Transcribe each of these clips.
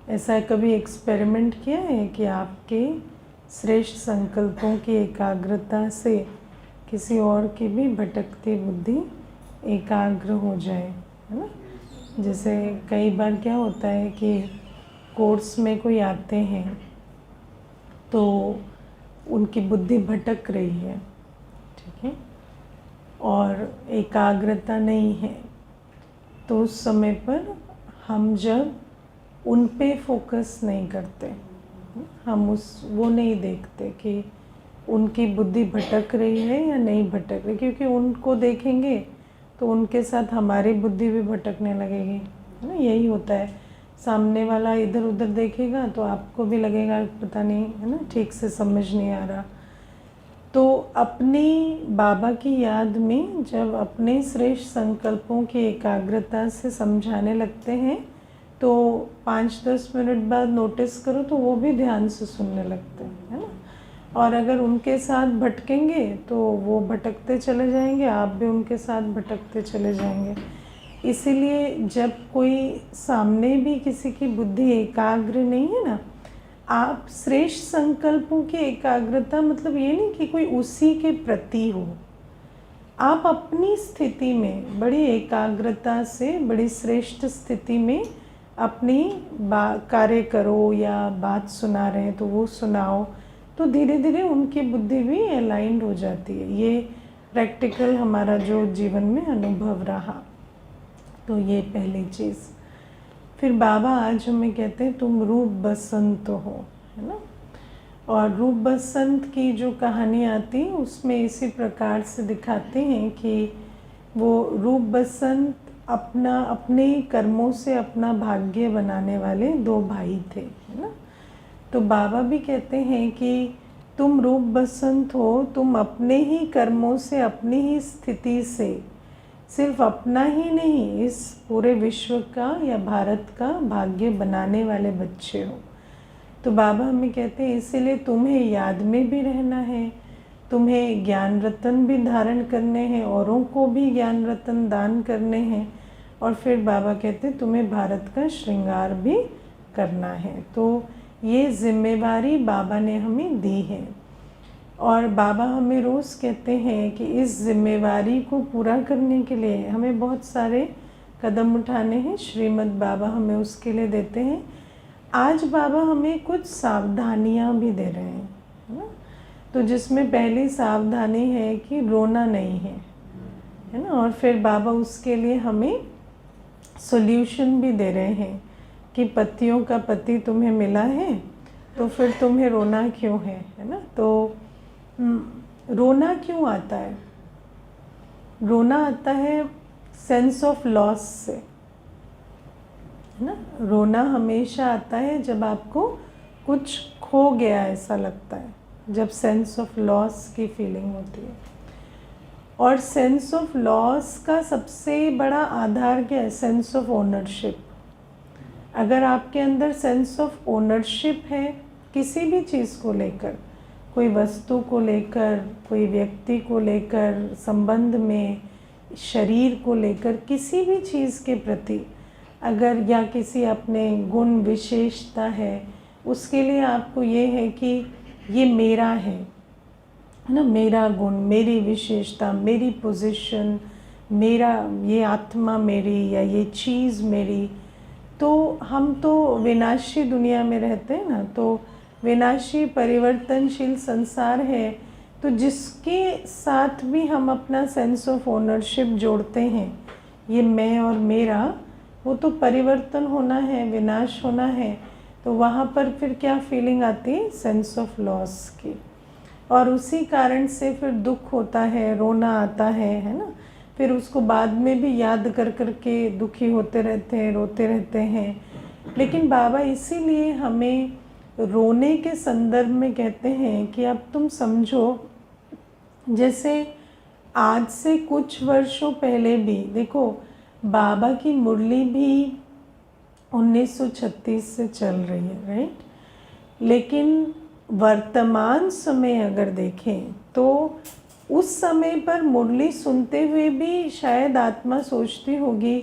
ऐसा कभी एक्सपेरिमेंट किया है कि आपके श्रेष्ठ संकल्पों की एकाग्रता से किसी और की भी भटकती बुद्धि एकाग्र हो जाए, है ना? जैसे कई बार क्या होता है कि कोर्स में कोई आते हैं तो उनकी बुद्धि भटक रही है, ठीक है, और एकाग्रता नहीं है, तो उस समय पर हम जब उन पे फोकस नहीं करते, हम वो नहीं देखते कि उनकी बुद्धि भटक रही है या नहीं भटक रही, क्योंकि उनको देखेंगे तो उनके साथ हमारी बुद्धि भी भटकने लगेगी, है ना? यही होता है, सामने वाला इधर उधर देखेगा तो आपको भी लगेगा पता नहीं, है ना, ठीक से समझ नहीं आ रहा। तो अपनी बाबा की याद में जब अपने श्रेष्ठ संकल्पों की एकाग्रता से समझाने लगते हैं तो 5-10 मिनट बाद नोटिस करो तो वो भी ध्यान से सुनने लगते हैं, है ना? और अगर उनके साथ भटकेंगे तो वो भटकते चले जाएंगे, आप भी उनके साथ भटकते चले जाएंगे। इसीलिए जब कोई सामने भी किसी की बुद्धि एकाग्र नहीं है ना, आप श्रेष्ठ संकल्पों की एकाग्रता मतलब ये नहीं कि कोई उसी के प्रति हो, आप अपनी स्थिति में बड़ी एकाग्रता से बड़ी श्रेष्ठ स्थिति में अपनी कार्य करो, या बात सुना रहे हैं तो वो सुनाओ, तो धीरे धीरे उनकी बुद्धि भी अलाइंड हो जाती है। ये प्रैक्टिकल हमारा जो जीवन में अनुभव रहा। तो ये पहली चीज़। फिर बाबा आज हमें कहते हैं तुम रूप बसंत हो, है ना? और रूप बसंत की जो कहानी आती है उसमें इसी प्रकार से दिखाते हैं कि वो रूप बसंत अपने कर्मों से अपना भाग्य बनाने वाले 2 भाई थे, है ना? तो बाबा भी कहते हैं कि तुम रूप बसंत हो, तुम अपने ही कर्मों से, अपनी ही स्थिति से सिर्फ अपना ही नहीं, इस पूरे विश्व का या भारत का भाग्य बनाने वाले बच्चे हो। तो बाबा हमें कहते हैं इसीलिए तुम्हें याद में भी रहना है, तुम्हें ज्ञान रतन भी धारण करने हैं, औरों को भी ज्ञान रतन दान करने हैं, और फिर बाबा कहते हैं तुम्हें भारत का श्रृंगार भी करना है। तो ये जिम्मेवारी बाबा ने हमें दी है, और बाबा हमें रोज़ कहते हैं कि इस जिम्मेवारी को पूरा करने के लिए हमें बहुत सारे कदम उठाने हैं। श्रीमद् बाबा हमें उसके लिए देते हैं। आज बाबा हमें कुछ सावधानियां भी दे रहे हैं, है ना? तो जिसमें पहली सावधानी है कि रोना नहीं है ना? और फिर बाबा उसके लिए हमें सॉल्यूशन भी दे रहे हैं कि पतियों का पति तुम्हें मिला है तो फिर तुम्हें रोना क्यों है ना? तो रोना क्यों आता है? रोना आता है सेंस ऑफ लॉस से, है ना? रोना हमेशा आता है जब आपको कुछ खो गया ऐसा लगता है, जब सेंस ऑफ लॉस की फीलिंग होती है। और सेंस ऑफ लॉस का सबसे बड़ा आधार क्या है? Sense of ownership. अगर आपके अंदर सेंस ऑफ ओनरशिप है किसी भी चीज़ को लेकर, कोई वस्तु को लेकर, कोई व्यक्ति को लेकर, संबंध में, शरीर को लेकर, किसी भी चीज़ के प्रति अगर, या किसी अपने गुण विशेषता है, उसके लिए आपको ये है कि ये मेरा है ना? मेरा गुण, मेरी विशेषता, मेरी पोजीशन, मेरा, ये आत्मा मेरी, या ये चीज़ मेरी। तो हम तो विनाशी दुनिया में रहते हैं ना, तो विनाशी परिवर्तनशील संसार है, तो जिसके साथ भी हम अपना सेंस ऑफ ओनरशिप जोड़ते हैं, ये मैं और मेरा, वो तो परिवर्तन होना है, विनाश होना है। तो वहाँ पर फिर क्या फीलिंग आती है? सेंस ऑफ लॉस की। और उसी कारण से फिर दुख होता है, रोना आता है ना? फिर उसको बाद में भी याद कर कर के दुखी होते रहते हैं, रोते रहते हैं। लेकिन बाबा इसीलिए हमें रोने के संदर्भ में कहते हैं कि अब तुम समझो, जैसे आज से कुछ वर्षों पहले भी देखो, बाबा की मुरली भी 1936 से चल रही है, राइट? लेकिन वर्तमान समय अगर देखें तो उस समय पर मुरली सुनते हुए भी शायद आत्मा सोचती होगी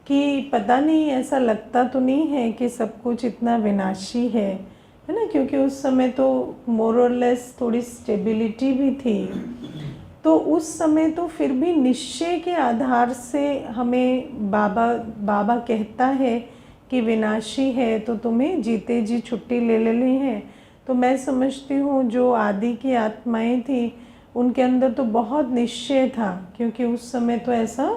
कि पता नहीं ऐसा लगता तो नहीं है कि सब कुछ इतना विनाशी है ना, क्योंकि उस समय तो मोर और लेस थोड़ी स्टेबिलिटी भी थी। तो उस समय तो फिर भी निश्चय के आधार से हमें बाबा कहता है कि विनाशी है तो तुम्हें जीते जी छुट्टी ले लेनी है। तो मैं समझती हूँ जो आदि की आत्माएं थी उनके अंदर तो बहुत निश्चय था, क्योंकि उस समय तो ऐसा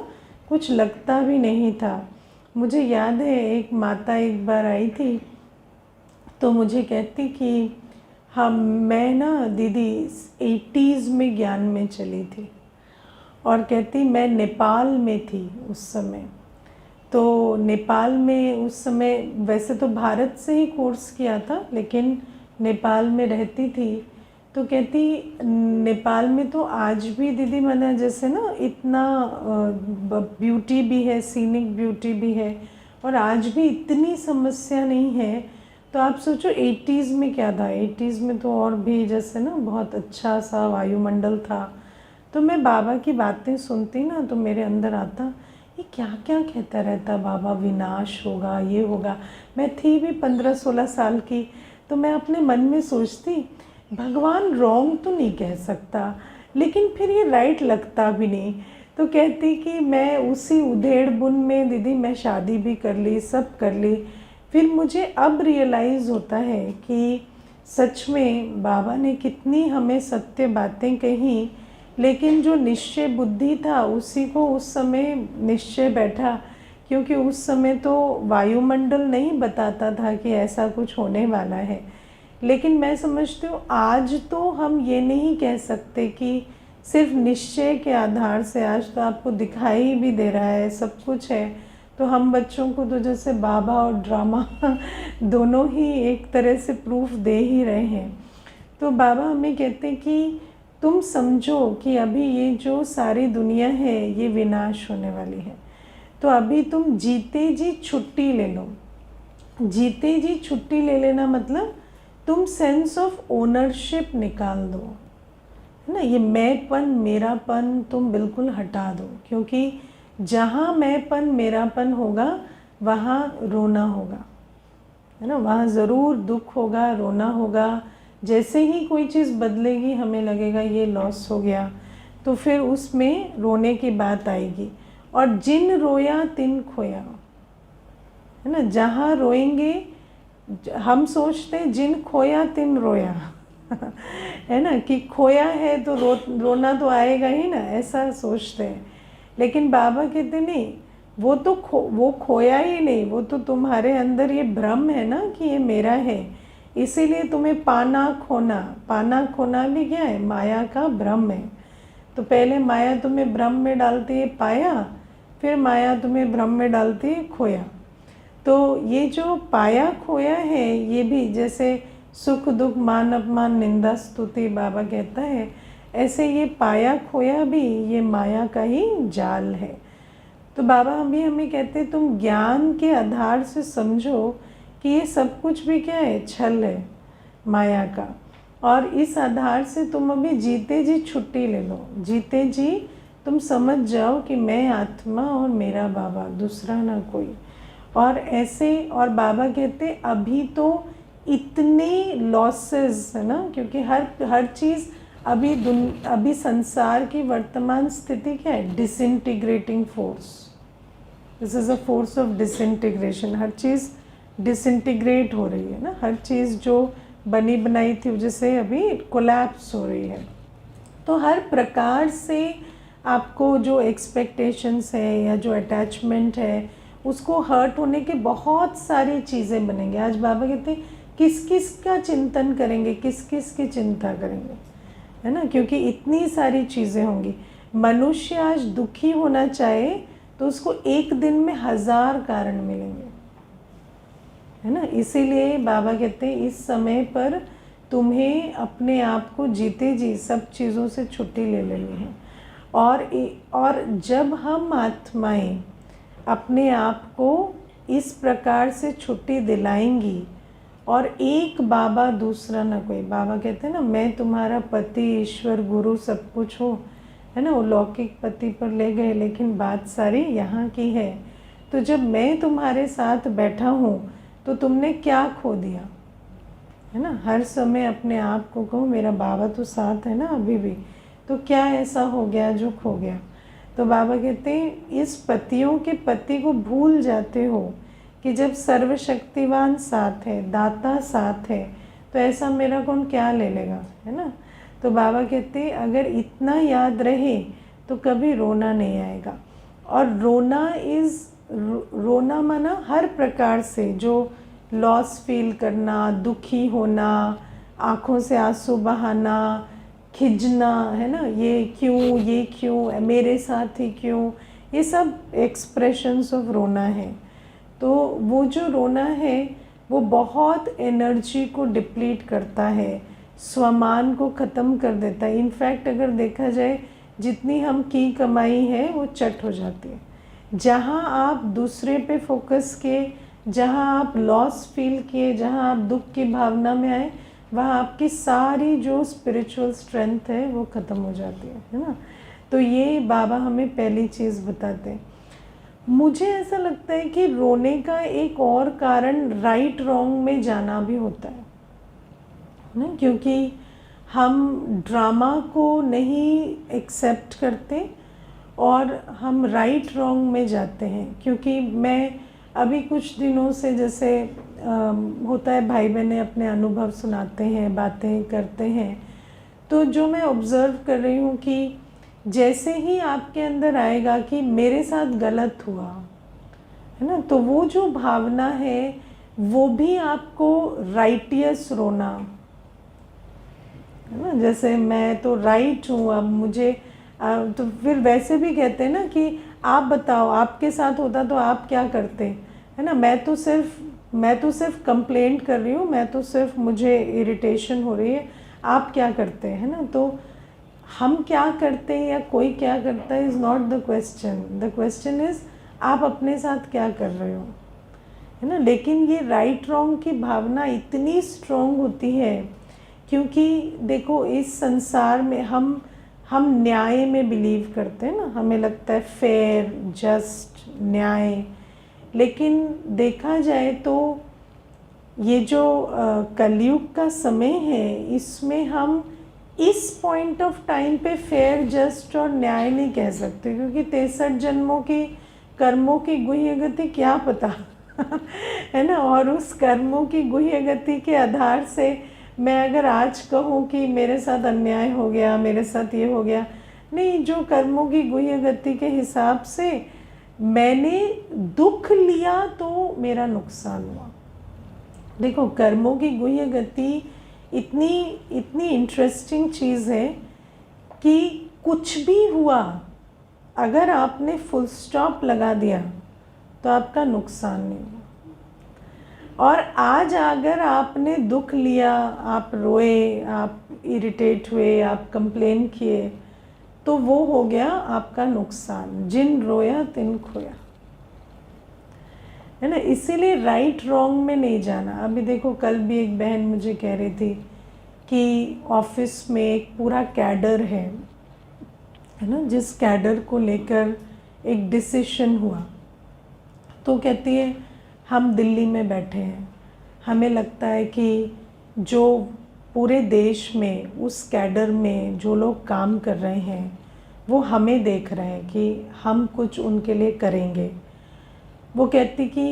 कुछ लगता भी नहीं था। मुझे याद है एक माता एक बार आई थी तो मुझे कहती कि मैं ना दीदी 80s में ज्ञान में चली थी, और कहती मैं नेपाल में थी उस समय। तो नेपाल में उस समय वैसे तो भारत से ही कोर्स किया था, लेकिन नेपाल में रहती थी। तो कहती नेपाल में तो आज भी दीदी मना जैसे ना इतना ब्यूटी भी है, सीनिक ब्यूटी भी है, और आज भी इतनी समस्या नहीं है। तो आप सोचो 80s में क्या था, 80s में तो और भी जैसे ना बहुत अच्छा सा वायुमंडल था। तो मैं बाबा की बातें सुनती ना तो मेरे अंदर आता ये क्या क्या कहता रहता बाबा, विनाश होगा, ये होगा। मैं थी भी 15-16 साल की, तो मैं अपने मन में सोचती भगवान रॉन्ग तो नहीं कह सकता, लेकिन फिर ये राइट लगता भी नहीं। तो कहती कि मैं उसी उधेड़ बुन में दीदी मैं शादी भी कर ली, सब कर ली। फिर मुझे अब रियलाइज़ होता है कि सच में बाबा ने कितनी हमें सत्य बातें कही, लेकिन जो निश्चय बुद्धि था उसी को उस समय निश्चय बैठा, क्योंकि उस समय तो वायुमंडल नहीं बताता था कि ऐसा कुछ होने वाला है। लेकिन मैं समझती हूँ आज तो हम ये नहीं कह सकते कि सिर्फ निश्चय के आधार से, आज तो आपको दिखाई भी दे रहा है, सब कुछ है। तो हम बच्चों को तो जैसे बाबा और ड्रामा दोनों ही एक तरह से प्रूफ दे ही रहे हैं। तो बाबा हमें कहते हैं कि तुम समझो कि अभी ये जो सारी दुनिया है ये विनाश होने वाली है, तो अभी तुम जीते जी छुट्टी ले लो। जीते जी छुट्टी ले लेना मतलब तुम सेंस ऑफ ओनरशिप निकाल दो, है ना। ये मैंपन मेरापन तुम बिल्कुल हटा दो, क्योंकि जहाँ मैंपन मेरापन होगा वहाँ रोना होगा, है ना। वहाँ ज़रूर दुख होगा, रोना होगा। जैसे ही कोई चीज़ बदलेगी हमें लगेगा ये लॉस हो गया, तो फिर उसमें रोने की बात आएगी। और जिन रोया तिन खोया, है ना। जहाँ रोएंगे, हम सोचते हैं जिन खोया तिन रोया है ना, कि खोया है तो रोना तो आएगा ही ना, ऐसा सोचते हैं। लेकिन बाबा कहते नहीं, वो तो वो खोया ही नहीं, वो तो तुम्हारे अंदर ये भ्रम है ना कि ये मेरा है, इसीलिए तुम्हें पाना खोना भी क्या है, माया का भ्रम है। तो पहले माया तुम्हें भ्रम में डालती है पाया, फिर माया तुम्हें भ्रम में डालती है खोया। तो ये जो पाया खोया है ये भी जैसे सुख दुख मान अपमान निंदा स्तुति बाबा कहता है, ऐसे ये पाया खोया भी ये माया का ही जाल है। तो बाबा हमें कहते तुम ज्ञान के आधार से समझो कि ये सब कुछ भी क्या है, छल है माया का। और इस आधार से तुम अभी जीते जी छुट्टी ले लो। जीते जी तुम समझ जाओ कि मैं आत्मा और मेरा बाबा, दूसरा ना कोई। और ऐसे, और बाबा कहते अभी तो इतने लॉसेस है ना, क्योंकि हर चीज़ अभी संसार की वर्तमान स्थिति क्या है, disintegrating force. This is a force of disintegration. Her cheese disintegrate हो रही है ना, हर चीज़ जो बनी बनाई थी जैसे अभी कोलैप्स हो रही है। तो हर प्रकार से आपको जो एक्सपेक्टेशंस है या जो अटैचमेंट है उसको हर्ट होने के बहुत सारी चीज़ें बनेंगे। आज बाबा कहते हैं किस किस का चिंतन करेंगे, किस किस की चिंता करेंगे, है ना, क्योंकि इतनी सारी चीज़ें होंगी। मनुष्य आज दुखी होना चाहे तो उसको एक दिन में 1000 कारण मिलेंगे, है ना। इसीलिए बाबा कहते हैं इस समय पर तुम्हें अपने आप को जीते जी सब चीज़ों से छुट्टी ले लेनी है। और जब हम आत्माएं अपने आप को इस प्रकार से छुट्टी दिलाएंगी, और एक बाबा दूसरा ना कोई, बाबा कहते हैं ना मैं तुम्हारा पति ईश्वर गुरु सब कुछ हो, है ना। वो लौकिक पति पर ले गए, लेकिन बात सारी यहाँ की है। तो जब मैं तुम्हारे साथ बैठा हूँ तो तुमने क्या खो दिया, है ना। हर समय अपने आप को कहो मेरा बाबा तो साथ है ना अभी भी, तो क्या ऐसा हो गया जो खो गया। तो बाबा कहते हैं इस पतियों के पति को भूल जाते हो कि जब सर्वशक्तिवान साथ है, दाता साथ है, तो ऐसा मेरा कौन क्या ले लेगा, है ना। तो बाबा कहते हैं अगर इतना याद रहे तो कभी रोना नहीं आएगा। और रोना माना हर प्रकार से, जो लॉस फील करना, दुखी होना, आँखों से आंसू बहाना, खिजना, है ना, ये क्यों मेरे साथ ही क्यों, ये सब एक्सप्रेशंस ऑफ रोना है। तो वो जो रोना है वो बहुत एनर्जी को डिप्लीट करता है, स्वमान को ख़त्म कर देता है। इनफैक्ट अगर देखा जाए जितनी हम की कमाई है वो चट हो जाती है। जहाँ आप दूसरे पे फोकस किए, जहाँ आप लॉस फील किए, जहाँ आप दुख की भावना में आए, वहाँ आपकी सारी जो स्पिरिचुअल स्ट्रेंथ है वो ख़त्म हो जाती है ना। तो ये बाबा हमें पहली चीज़ बताते हैं। मुझे ऐसा लगता है कि रोने का एक और कारण राइट रॉन्ग में जाना भी होता है ना, क्योंकि हम ड्रामा को नहीं एक्सेप्ट करते और हम राइट रॉन्ग में जाते हैं। क्योंकि मैं अभी कुछ दिनों से जैसे होता है, भाई बहनें अपने अनुभव सुनाते हैं, बातें करते हैं, तो जो मैं ऑब्ज़र्व कर रही हूँ कि जैसे ही आपके अंदर आएगा कि मेरे साथ गलत हुआ, है ना, तो वो जो भावना है वो भी आपको राइटियस रोना, है ना। जैसे मैं तो राइट हूँ, अब मुझे तो फिर वैसे भी कहते हैं ना कि आप बताओ आपके साथ होता तो आप क्या करते, है ना। मैं तो सिर्फ कंप्लेंट कर रही हूँ, मैं तो सिर्फ मुझे इरिटेशन हो रही है, आप क्या करते हैं, है ना। तो हम क्या करते हैं या कोई क्या करता है is not the question. The question is आप अपने साथ क्या कर रहे हो, है ना। लेकिन ये राइट रॉन्ग की भावना इतनी स्ट्रॉन्ग होती है क्योंकि देखो इस संसार में हम न्याय में बिलीव करते हैं ना, हमें लगता है फेयर, जस्ट, न्याय। लेकिन देखा जाए तो ये जो कलयुग का समय है, इसमें हम इस पॉइंट ऑफ टाइम पे फेयर, जस्ट और न्याय नहीं कह सकते, क्योंकि 63 जन्मों की कर्मों की गुह्य गति क्या पता है ना। और उस कर्मों की गुह्य गति के आधार से मैं अगर आज कहूँ कि मेरे साथ अन्याय हो गया, मेरे साथ ये हो गया, नहीं, जो कर्मों की गुह्य गति के हिसाब से मैंने दुख लिया तो मेरा नुकसान हुआ। देखो कर्मों की गुह्य गति इतनी इंटरेस्टिंग चीज़ है कि कुछ भी हुआ, अगर आपने फुल स्टॉप लगा दिया तो आपका नुकसान नहीं हुआ। और आज अगर आपने दुख लिया, आप रोए, आप इरिटेट हुए, आप कंप्लेन किए, तो वो हो गया आपका नुकसान। जिन रोया तिन खोया, है ना। इसीलिए राइट रॉन्ग में नहीं जाना। अभी देखो कल भी एक बहन मुझे कह रही थी कि ऑफिस में एक पूरा कैडर है ना, जिस कैडर को लेकर एक डिसीशन हुआ, तो कहती है हम दिल्ली में बैठे हैं, हमें लगता है कि जो पूरे देश में उस कैडर में जो लोग काम कर रहे हैं वो हमें देख रहे हैं कि हम कुछ उनके लिए करेंगे। वो कहती कि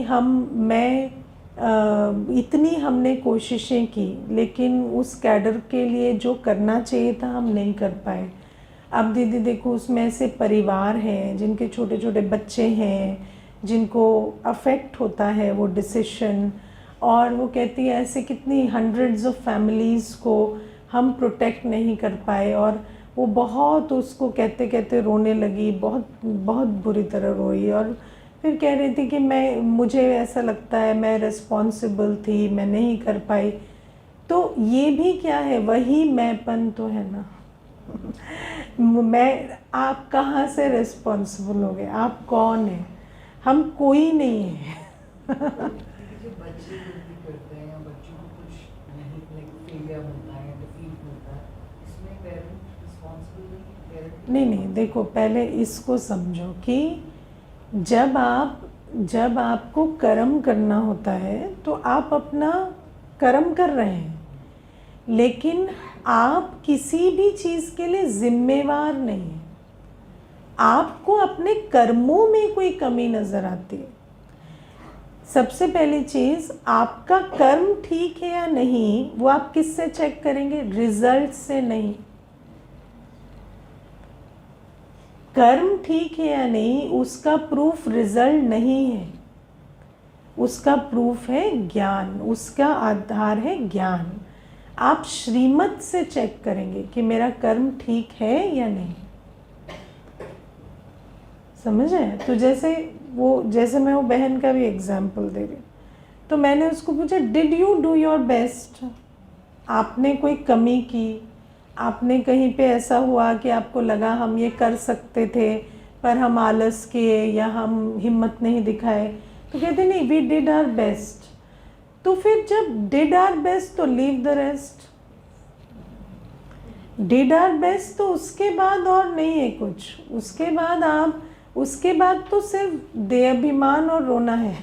इतनी हमने कोशिशें की, लेकिन उस कैडर के लिए जो करना चाहिए था हम नहीं कर पाए। अब दीदी देखो उसमें ऐसे परिवार हैं जिनके छोटे छोटे बच्चे हैं, जिनको अफेक्ट होता है वो डिसीशन, और वो कहती है ऐसे कितनी हंड्रेड्स ऑफ फैमिलीज़ को हम प्रोटेक्ट नहीं कर पाए। और वो बहुत उसको कहते कहते रोने लगी, बहुत बहुत बुरी तरह रोई। और फिर कह रही थी कि मुझे ऐसा लगता है मैं रिस्पॉन्सिबल थी, मैं नहीं कर पाई। तो ये भी क्या है, वही मैंपन तो है ना। आप कहाँ से रिस्पॉन्सिबल हो गए, आप कौन है, हम कोई नहीं है। जो बच्चे गलती करते हैं या बच्चों को कुछ नहीं फेलियर मिलता है, डिफीट मिलता है, इसमें पेरेंट रिस्पॉन्सिबल नहीं। नहीं, देखो पहले इसको समझो कि जब आप जब आपको कर्म करना होता है तो आप अपना कर्म कर रहे हैं, लेकिन आप किसी भी चीज़ के लिए जिम्मेवार नहीं हैं। आपको अपने कर्मों में कोई कमी नज़र आती है। सबसे पहली चीज़, आपका कर्म ठीक है या नहीं वो आप किससे चेक करेंगे? रिजल्ट से नहीं। कर्म ठीक है या नहीं उसका प्रूफ रिजल्ट नहीं है, उसका प्रूफ है ज्ञान, उसका आधार है ज्ञान। आप श्रीमत से चेक करेंगे कि मेरा कर्म ठीक है या नहीं। समझ आए? तो जैसे मैं वो बहन का भी एग्जाम्पल दे रही, तो मैंने उसको पूछा, did you do your best? आपने कोई कमी की? आपने कहीं पे ऐसा हुआ कि आपको लगा हम ये कर सकते थे पर हम आलस किए या हम हिम्मत नहीं दिखाए? तो कहते नहीं, वी डिड आवर बेस्ट। तो फिर जब डिड आवर बेस्ट तो leave the rest. Did our best तो उसके बाद और नहीं है कुछ। उसके बाद तो सिर्फ देहाभिमान और रोना है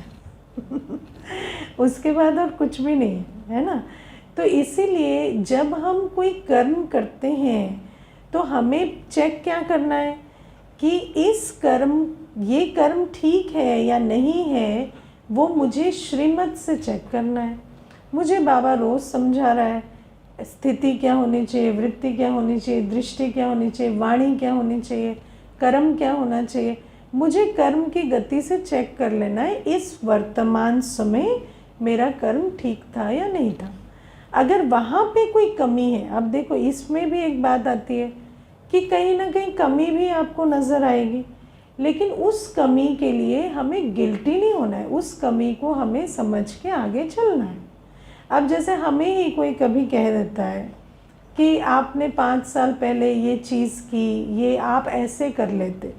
उसके बाद और कुछ भी नहीं है ना। तो इसीलिए जब हम कोई कर्म करते हैं तो हमें चेक क्या करना है कि ये कर्म ठीक है या नहीं है, वो मुझे श्रीमत से चेक करना है। मुझे बाबा रोज़ समझा रहा है, स्थिति क्या होनी चाहिए, वृत्ति क्या होनी चाहिए, दृष्टि क्या होनी चाहिए, वाणी क्या होनी चाहिए, कर्म क्या होना चाहिए। मुझे कर्म की गति से चेक कर लेना है इस वर्तमान समय मेरा कर्म ठीक था या नहीं था। अगर वहाँ पे कोई कमी है, अब देखो इसमें भी एक बात आती है कि कहीं ना कहीं कमी भी आपको नज़र आएगी, लेकिन उस कमी के लिए हमें गिल्टी नहीं होना है, उस कमी को हमें समझ के आगे चलना है। अब जैसे हमें ही कोई कभी कह देता है कि आपने 5 साल पहले ये चीज़ की, ये आप ऐसे कर लेते,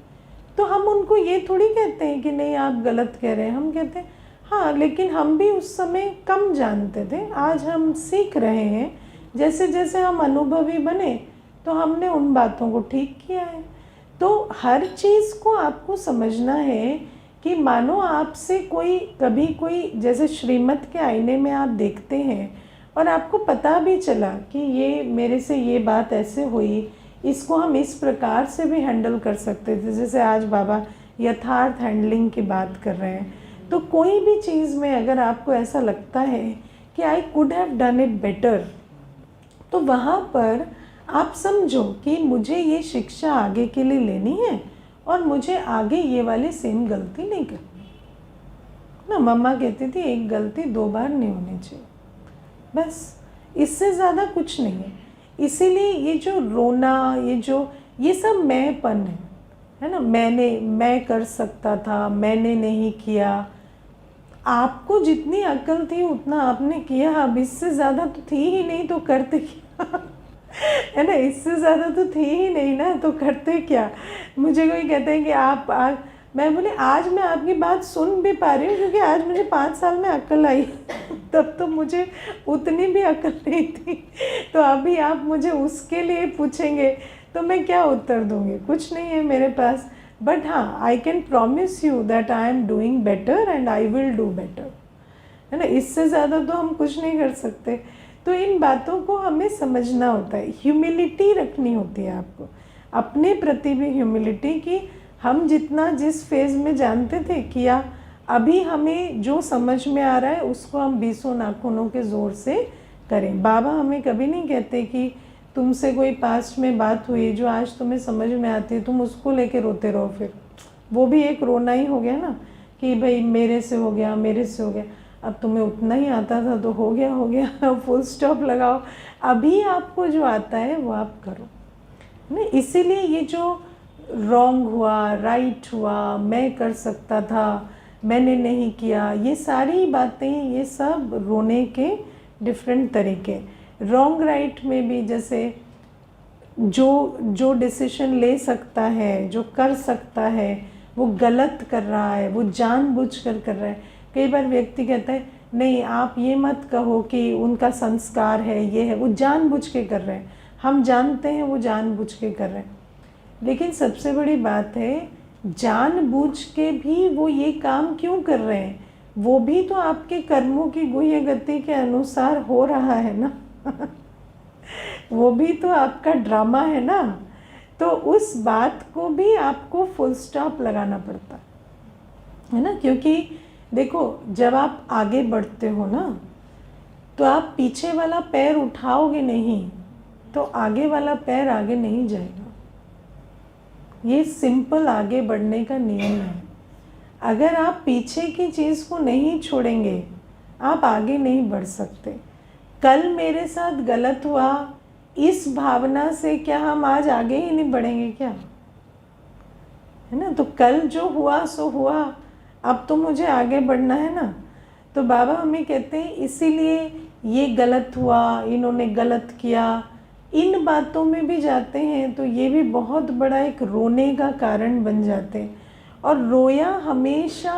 तो हम उनको ये थोड़ी कहते हैं कि नहीं आप गलत कह रहे हैं। हम कहते हैं हाँ, लेकिन हम भी उस समय कम जानते थे, आज हम सीख रहे हैं। जैसे जैसे हम अनुभवी बने तो हमने उन बातों को ठीक किया है। तो हर चीज़ को आपको समझना है कि मानो आपसे कभी कोई जैसे श्रीमत के आईने में आप देखते हैं और आपको पता भी चला कि ये मेरे से ये बात ऐसे हुई, इसको हम इस प्रकार से भी हैंडल कर सकते थे। जैसे आज बाबा यथार्थ हैंडलिंग की बात कर रहे हैं, तो कोई भी चीज़ में अगर आपको ऐसा लगता है कि I could have done it better, तो वहाँ पर आप समझो कि मुझे ये शिक्षा आगे के लिए लेनी है और मुझे आगे ये वाली सेम गलती नहीं करनी ना। मम्मा कहती थी एक गलती 2 बार नहीं होनी चाहिए, बस इससे ज़्यादा कुछ नहीं है। इसीलिए ये जो रोना, ये सब मैंपन है ना। मैं कर सकता था, मैंने नहीं किया। आपको जितनी अक्ल थी उतना आपने किया, अब इससे ज़्यादा तो थी ही नहीं तो करते क्या है ना। इससे ज़्यादा तो थी ही नहीं ना, तो करते क्या। मुझे कोई कहते हैं कि आप आज, मैं बोले आज मैं आपकी बात सुन भी पा रही हूँ क्योंकि आज मुझे 5 साल में अक्ल आई तब तो मुझे उतनी भी अक्ल नहीं थी। तो अभी आप मुझे उसके लिए पूछेंगे तो मैं क्या उत्तर दूँगी? कुछ नहीं है मेरे पास। बट हाँ, I can promise you that I am doing better and I will do better, है ना। इससे ज़्यादा तो हम कुछ नहीं कर सकते। तो इन बातों को हमें समझना होता है, ह्यूमिलिटी रखनी होती है आपको, अपने प्रति भी ह्यूमिलिटी की। हम जितना जिस फेज़ में जानते थे किया, अभी हमें जो समझ में आ रहा है उसको हम 20 नाखूनों के ज़ोर से करें। बाबा हमें कभी नहीं कहते कि तुमसे कोई पास्ट में बात हुई जो आज तुम्हें समझ में आती है तुम उसको लेके रोते रहो, फिर वो भी एक रोना ही हो गया ना कि भाई मेरे से हो गया, मेरे से हो गया। अब तुम्हें उतना ही आता था तो हो गया फुल स्टॉप लगाओ। अभी आपको जो आता है वो आप करो ना। इसीलिए ये जो रॉन्ग हुआ, राइट हुआ, मैं कर सकता था, मैंने नहीं किया, ये सारी बातें, ये सब रोने के डिफरेंट तरीके। रॉन्ग राइट में भी जैसे जो डिसीजन ले सकता है, जो कर सकता है, वो गलत कर रहा है, वो जानबूझकर कर रहा है। कई बार व्यक्ति कहता है नहीं आप ये मत कहो कि उनका संस्कार है, ये है, वो जानबूझ के कर रहे हैं। हम जानते हैं वो जानबूझ के कर रहे हैं। लेकिन सबसे बड़ी बात है जानबूझ के भी वो ये काम क्यों कर रहे हैं? वो भी तो आपके कर्मों की गुह्य गति के अनुसार हो रहा है ना। वो भी तो आपका ड्रामा है ना। तो उस बात को भी आपको फुल स्टॉप लगाना पड़ता है ना। क्योंकि देखो, जब आप आगे बढ़ते हो ना, तो आप पीछे वाला पैर उठाओगे नहीं तो आगे वाला पैर आगे नहीं जाएगा। ये सिंपल आगे बढ़ने का नियम है। अगर आप पीछे की चीज़ को नहीं छोड़ेंगे, आप आगे नहीं बढ़ सकते। कल मेरे साथ गलत हुआ, इस भावना से क्या हम आज आगे ही नहीं बढ़ेंगे क्या? है ना। तो कल जो हुआ सो हुआ, अब तो मुझे आगे बढ़ना है ना। तो बाबा हमें कहते हैं इसीलिए ये गलत हुआ, इन्होंने गलत किया, इन बातों में भी जाते हैं तो ये भी बहुत बड़ा एक रोने का कारण बन जाते हैं। और रोया हमेशा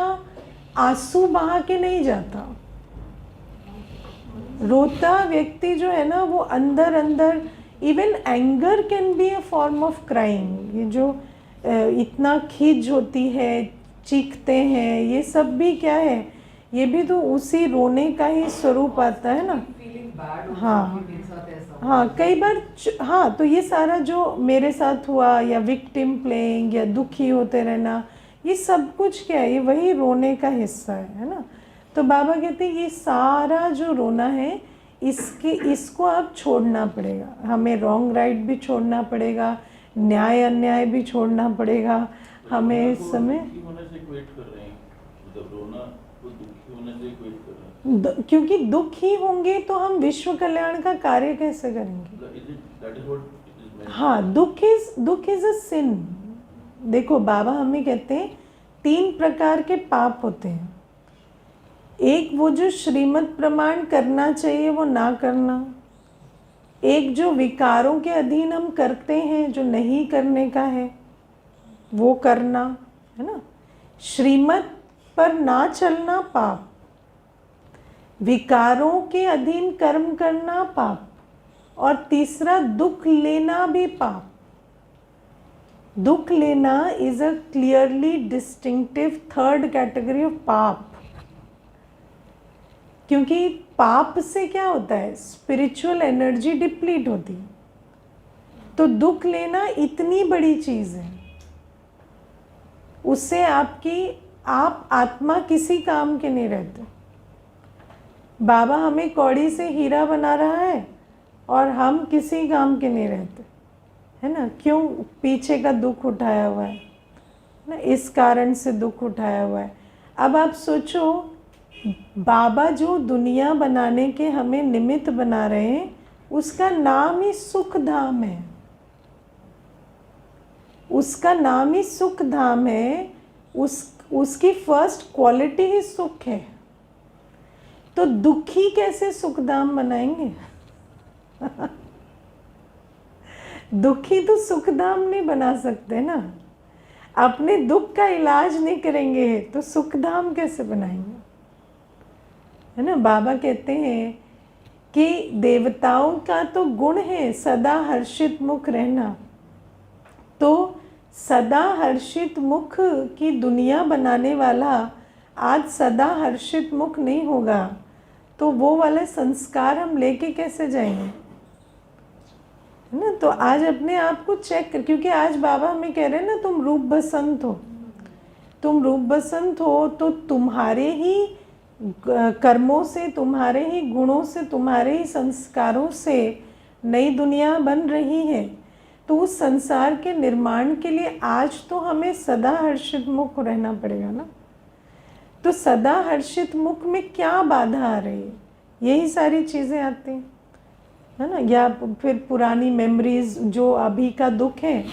आंसू बहा के नहीं जाता। रोता व्यक्ति जो है ना, वो अंदर अंदर, even anger can be a form of crying. ये जो इतना खींच होती है, चीखते हैं, ये सब भी क्या है? ये भी तो उसी रोने का ही स्वरूप आता है ना। हाँ हाँ, कई बार हाँ। तो ये सारा जो मेरे साथ हुआ, या विक्टिम प्लेइंग, या दुखी होते रहना, ये सब कुछ क्या है? ये वही रोने का हिस्सा है ना। तो बाबा कहते हैं ये सारा जो रोना है, इसको आप छोड़ना पड़ेगा। हमें रॉन्ग राइट भी छोड़ना पड़ेगा, न्याय अन्याय भी छोड़ना पड़ेगा। हमें इस समय क्योंकि दुख ही होंगे तो हम विश्व कल्याण का कार्य कैसे करेंगे? हाँ, दुख इज अ सिन। देखो, बाबा हमें कहते हैं 3 प्रकार के पाप होते हैं। एक वो जो श्रीमत प्रमाण करना चाहिए वो ना करना, एक जो विकारों के अधीन हम करते हैं जो नहीं करने का है वो करना, है ना। श्रीमत पर ना चलना पाप, विकारों के अधीन कर्म करना पाप, और तीसरा दुख लेना भी पाप। दुख लेना is a clearly distinctive third category of पाप। क्योंकि पाप से क्या होता है? स्पिरिचुअल एनर्जी डिप्लीट होती है। तो दुख लेना इतनी बड़ी चीज है, उससे आप आत्मा किसी काम के नहीं रहते। बाबा हमें कौड़ी से हीरा बना रहा है और हम किसी काम के नहीं रहते, है ना। क्यों? पीछे का दुख उठाया हुआ है ना, इस कारण से दुख उठाया हुआ है। अब आप सोचो, बाबा जो दुनिया बनाने के हमें निमित्त बना रहे हैं, उसका नाम ही सुख धाम है। उसका नाम ही सुख धाम है। उसकी फर्स्ट क्वालिटी ही सुख है। तो दुखी कैसे सुख धाम बनाएंगे? दुखी तो सुख धाम नहीं बना सकते ना। अपने दुख का इलाज नहीं करेंगे तो सुख धाम कैसे बनाएंगे? है ना। बाबा कहते हैं कि देवताओं का तो गुण है सदा हर्षित मुख रहना। तो सदा हर्षित मुख की दुनिया बनाने वाला आज सदा हर्षित मुख नहीं होगा, तो वो वाले संस्कार हम लेके कैसे जाएंगे? है ना। तो आज अपने आप को चेक कर, क्योंकि आज बाबा हमें कह रहे हैं ना, तुम रूप बसंत हो। तुम रूप बसंत हो तो तुम्हारे ही कर्मों से, तुम्हारे ही गुणों से, तुम्हारे ही संस्कारों से नई दुनिया बन रही है। तो उस संसार के निर्माण के लिए आज तो हमें सदा हर्षित मुख रहना पड़ेगा ना। तो सदा हर्षित मुख में क्या बाधा आ रही है? यही सारी चीज़ें आती हैं, है ना। या फिर पुरानी मेमोरीज, जो अभी का दुख है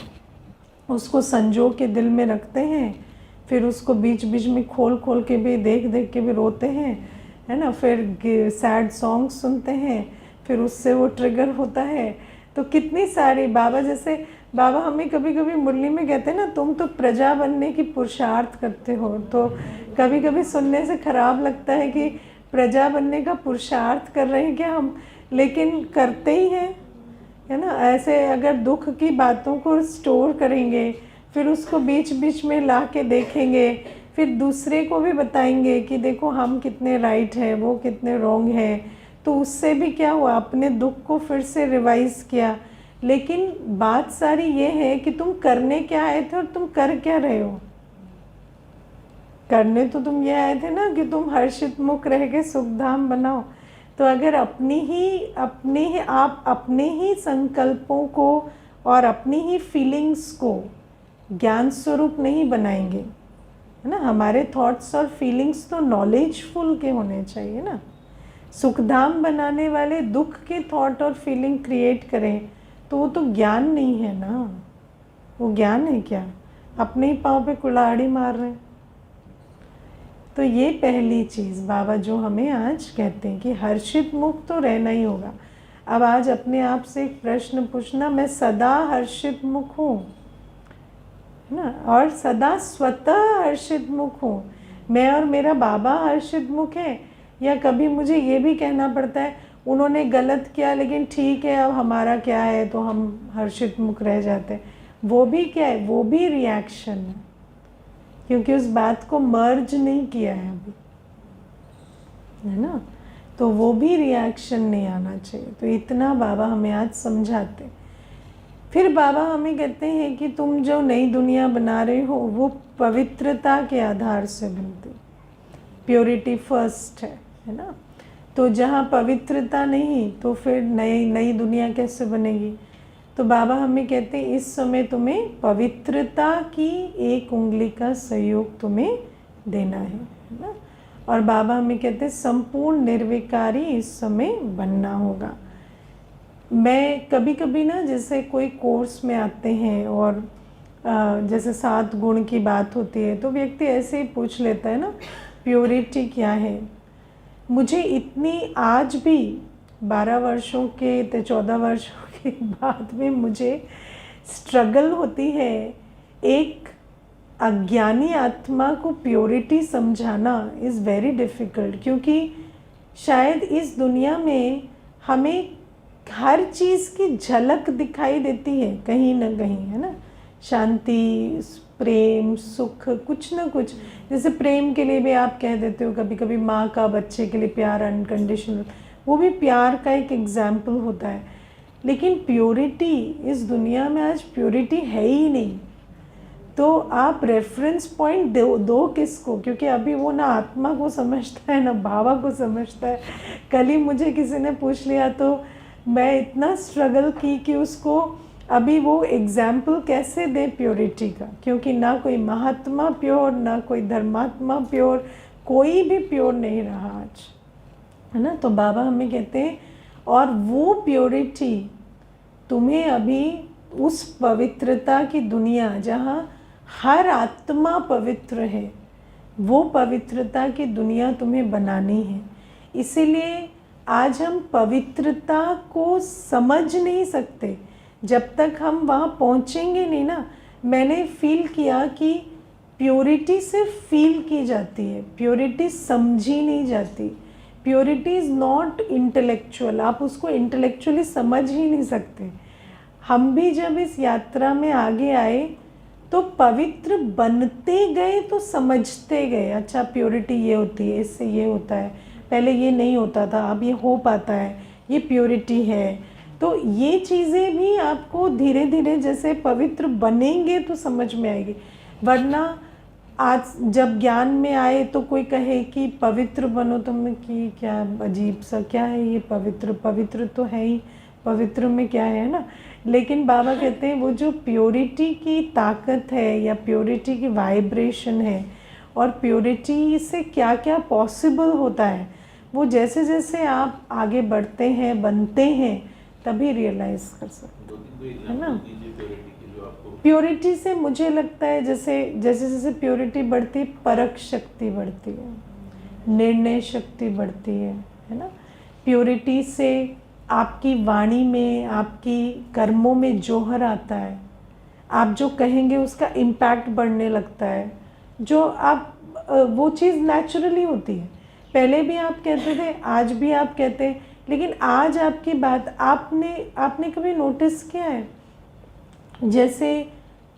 उसको संजो के दिल में रखते हैं, फिर उसको बीच बीच में खोल खोल के भी, देख देख के भी रोते हैं, है ना। फिर सैड सॉन्ग सुनते हैं, फिर उससे वो ट्रिगर होता है। तो कितनी सारी, बाबा हमें कभी कभी मुरली में कहते हैं ना, तुम तो प्रजा बनने की पुरुषार्थ करते हो। तो कभी कभी सुनने से खराब लगता है कि प्रजा बनने का पुरुषार्थ कर रहे हैं क्या हम, लेकिन करते ही हैं, है ना। ऐसे अगर दुख की बातों को स्टोर करेंगे, फिर उसको बीच बीच में ला के देखेंगे, फिर दूसरे को भी बताएंगे कि देखो हम कितने राइट हैं, वो कितने रॉन्ग हैं। तो उससे भी क्या हुआ, अपने दुख को फिर से रिवाइज किया। लेकिन बात सारी ये है कि तुम करने क्या आए थे और तुम कर क्या रहे हो। करने तो तुम ये आए थे ना कि तुम हर्षित मुख रह के सुखधाम बनाओ। तो अगर आप अपने ही संकल्पों को और अपनी ही फीलिंग्स को ज्ञान स्वरूप नहीं बनाएंगे, है ना। हमारे थॉट्स और फीलिंग्स तो नॉलेजफुल के होने चाहिए ना। सुखधाम बनाने वाले दुख के थॉट और फीलिंग क्रिएट करें तो वो तो ज्ञान नहीं है ना। वो ज्ञान है क्या, अपने ही पाँव पे कुल्हाड़ी मार रहे हैं। तो ये पहली चीज़ बाबा जो हमें आज कहते हैं कि हर्षित मुख तो रहना ही होगा। अब आज अपने आप से एक प्रश्न पूछना, मैं सदा हर्षित मुख हूँ, है ना, और सदा स्वतः हर्षित मुख हूँ। मैं और मेरा बाबा हर्षित मुख है, या कभी मुझे ये भी कहना पड़ता है उन्होंने गलत किया लेकिन ठीक है अब हमारा क्या है, तो हम हर्षित मुख रह जाते हैं। वो भी क्या है, वो भी रिएक्शन है, क्योंकि उस बात को मर्ज नहीं किया है अभी, है ना। तो वो भी रिएक्शन नहीं आना चाहिए। तो इतना बाबा हमें आज समझाते। फिर बाबा हमें कहते हैं कि तुम जो नई दुनिया बना रहे हो वो पवित्रता के आधार से बनती, प्योरिटी फर्स्ट है ना। तो जहाँ पवित्रता नहीं तो फिर नई दुनिया कैसे बनेगी। तो बाबा हमें कहते हैं इस समय तुम्हें पवित्रता की एक उंगली का सहयोग तुम्हें देना है ना। और बाबा हमें कहते हैं संपूर्ण निर्विकारी इस समय बनना होगा। मैं कभी कभी ना जैसे कोई कोर्स में आते हैं और जैसे 7 गुण की बात होती है तो व्यक्ति ऐसे ही पूछ लेता है ना प्योरिटी क्या है। मुझे इतनी आज भी 12 वर्षों के 14 वर्षों के बाद में मुझे स्ट्रगल होती है एक अज्ञानी आत्मा को प्योरिटी समझाना इज़ वेरी डिफ़िकल्ट। क्योंकि शायद इस दुनिया में हमें हर चीज़ की झलक दिखाई देती है कहीं ना कहीं, है ना। शांति, प्रेम, सुख, कुछ ना कुछ। जैसे प्रेम के लिए भी आप कह देते हो कभी कभी माँ का बच्चे के लिए प्यार अनकंडीशनल, वो भी प्यार का एक एग्जाम्पल होता है। लेकिन प्योरिटी इस दुनिया में आज प्योरिटी है ही नहीं। तो आप रेफरेंस पॉइंट दो किसको, क्योंकि अभी वो ना आत्मा को समझता है ना बाबा को समझता है। कल ही मुझे किसी ने पूछ लिया तो मैं इतना स्ट्रगल की कि उसको अभी वो एग्जाम्पल कैसे दे प्योरिटी का, क्योंकि ना कोई महात्मा प्योर, ना कोई धर्मात्मा प्योर, कोई भी प्योर नहीं रहा आज, है ना। तो बाबा हमें कहते हैं और वो प्योरिटी तुम्हें अभी उस पवित्रता की दुनिया जहाँ हर आत्मा पवित्र है, वो पवित्रता की दुनिया तुम्हें बनानी है। इसीलिए आज हम पवित्रता को समझ नहीं सकते जब तक हम वहाँ पहुँचेंगे नहीं ना। मैंने फील किया कि प्योरिटी सिर्फ फील की जाती है, प्योरिटी समझी नहीं जाती। प्योरिटी इज़ नॉट इंटेलेक्चुअल, आप उसको इंटेलेक्चुअली समझ ही नहीं सकते। हम भी जब इस यात्रा में आगे आए तो पवित्र बनते गए तो समझते गए, अच्छा प्योरिटी ये होती है, इससे ये होता है, पहले ये नहीं होता था अब ये हो पाता है, ये प्योरिटी है। तो ये चीज़ें भी आपको धीरे धीरे जैसे पवित्र बनेंगे तो समझ में आएगी। वरना आज जब ज्ञान में आए तो कोई कहे कि पवित्र बनो, तो मैं कि क्या अजीब सा, क्या है ये पवित्र, पवित्र तो है ही, पवित्र में क्या है ना। लेकिन बाबा कहते हैं वो जो प्योरिटी की ताकत है या प्योरिटी की वाइब्रेशन है और प्योरिटी से क्या क्या पॉसिबल होता है, वो जैसे जैसे आप आगे बढ़ते हैं, बनते हैं, तभी रियलाइज़ कर सकते हैं ना। प्योरिटी से मुझे लगता है जैसे जैसे प्योरिटी बढ़ती है परख शक्ति बढ़ती है, निर्णय शक्ति बढ़ती है ना। प्योरिटी से आपकी वाणी में, आपकी कर्मों में जोहर आता है, आप जो कहेंगे उसका इम्पैक्ट बढ़ने लगता है। जो आप वो चीज़ नेचुरली होती है, पहले भी आप कहते थे, आज भी आप कहते हैं, लेकिन आज आपकी बात आपने कभी नोटिस किया है जैसे